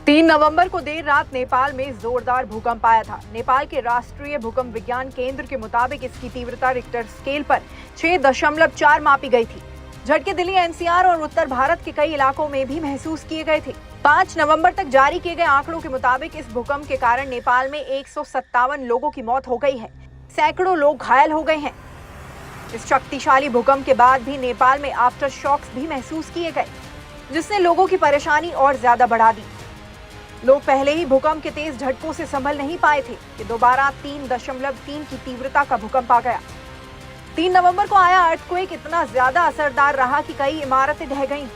3 नवंबर को देर रात नेपाल में जोरदार भूकंप आया था। नेपाल के राष्ट्रीय भूकंप विज्ञान केंद्र के मुताबिक इसकी तीव्रता रिक्टर स्केल पर 6.4 मापी गई थी। झटके दिल्ली एनसीआर और उत्तर भारत के कई इलाकों में भी महसूस किए गए थे। 5 नवंबर तक जारी किए गए आंकड़ों के मुताबिक इस भूकंप के कारण नेपाल में 157 लोगों की मौत हो गई है, सैकड़ों लोग घायल हो गए हैं। इस शक्तिशाली भूकंप के बाद भी नेपाल में आफ्टर शॉक्स भी महसूस किए गए, जिसने लोगों की परेशानी और ज्यादा बढ़ा दी। लोग पहले ही भूकंप के तेज झटकों से संभल नहीं पाए थे कि दोबारा 3.3 की तीव्रता का भूकंप आ गया। 3 नवंबर को आया अर्थक्वेक इतना ज्यादा असरदार रहा कि कई इमारतें ढह गईं।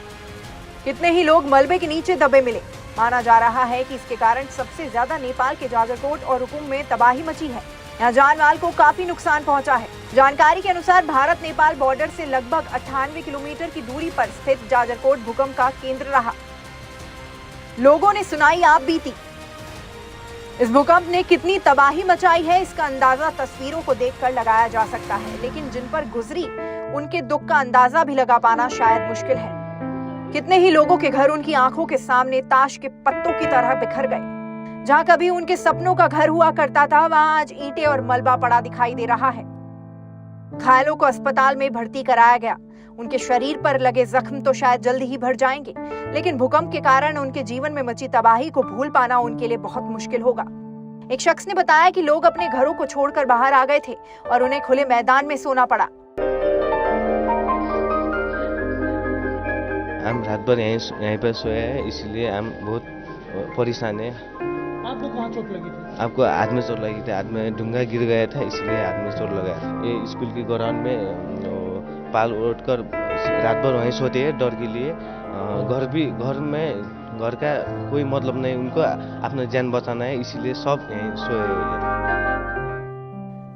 कितने ही लोग मलबे के नीचे दबे मिले। माना जा रहा है कि इसके कारण सबसे ज्यादा नेपाल के जाजरकोट और रुकुम में तबाही मची है। यहाँ जान माल को काफी नुकसान पहुंचा है। जानकारी के अनुसार भारत नेपाल बॉर्डर से लगभग 98 किलोमीटर की दूरी पर स्थित जाजरकोट भूकंप का केंद्र रहा। लोगों ने सुनाई आप बीती। इस भूकंप ने कितनी तबाही मचाई है, इसका अंदाजा तस्वीरों को देखकर लगाया जा सकता है, लेकिन जिन पर गुजरी उनके दुख का अंदाजा भी लगा पाना शायद मुश्किल है। कितने ही लोगों के घर उनकी आंखों के सामने ताश के पत्तों की तरह बिखर गए। जहां कभी उनके सपनों का घर हुआ करता था, वहां आज ईंटें और मलबा पड़ा दिखाई दे रहा है। घायलों को अस्पताल में भर्ती कराया गया। उनके शरीर पर लगे जख्म तो शायद जल्द ही भर जाएंगे, लेकिन भूकंप के कारण उनके जीवन में मची तबाही को भूल पाना उनके लिए बहुत मुश्किल होगा। एक शख्स ने बताया कि लोग अपने घरों को छोड़कर बाहर आ गए थे और उन्हें खुले मैदान में सोना पड़ा। हम रात भर यहीं पर सोए हैं, इसलिए हम बहुत परेशान है। आपको कहाँ चोट लगी थी? आपको हाथ में चोट लगी थी, हाथ में डूंगा गिर गया था, इसलिए हाथ में चोट लगा था। ये स्कूल के ग्राउंड में पाल ओढ़ कर रात भर वहीं सोते हैं डर के लिए। घर का कोई मतलब नहीं, उनको अपना जान बचाना है, इसीलिए सब यहीं सोए हुए हैं।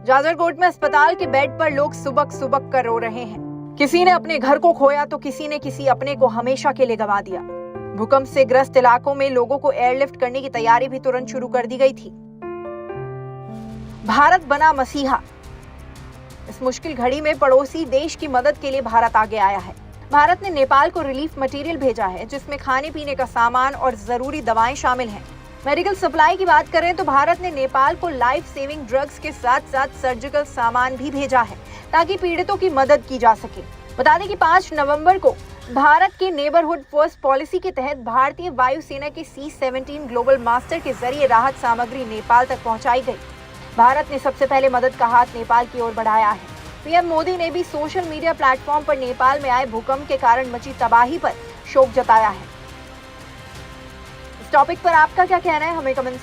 जाजरकोट में अस्पताल के बेड पर लोग सुबक सुबक कर रो रहे हैं। किसी ने अपने घर को खोया तो किसी ने किसी अपने को हमेशा के लिए गंवा दिया। भूकंप से ग्रस्त इलाकों में लोगों को एयरलिफ्ट करने की तैयारी भी तुरंत शुरू कर दी गई थी। भारत बना मसीहा। इस मुश्किल घड़ी में पड़ोसी देश की मदद के लिए भारत आगे आया है। भारत ने नेपाल को रिलीफ मटेरियल भेजा है, जिसमें खाने पीने का सामान और जरूरी दवाएं शामिल हैं। मेडिकल सप्लाई की बात करें तो भारत ने नेपाल को लाइफ सेविंग ड्रग्स के साथ साथ सर्जिकल सामान भी भेजा है, ताकि पीड़ितों की मदद की जा सके। बता दें कि 5 नवंबर को भारत के नेबरहुड फर्स्ट पॉलिसी के तहत भारतीय वायुसेना के C-17 ग्लोबल मास्टर के जरिए राहत सामग्री नेपाल तक पहुंचाई गई। भारत ने सबसे पहले मदद का हाथ नेपाल की ओर बढ़ाया है। पीएम मोदी ने भी सोशल मीडिया प्लेटफॉर्म पर नेपाल में आए भूकंप के कारण मची तबाही पर शोक जताया है। इस टॉपिक पर आपका क्या कहना है, हमें कमेंट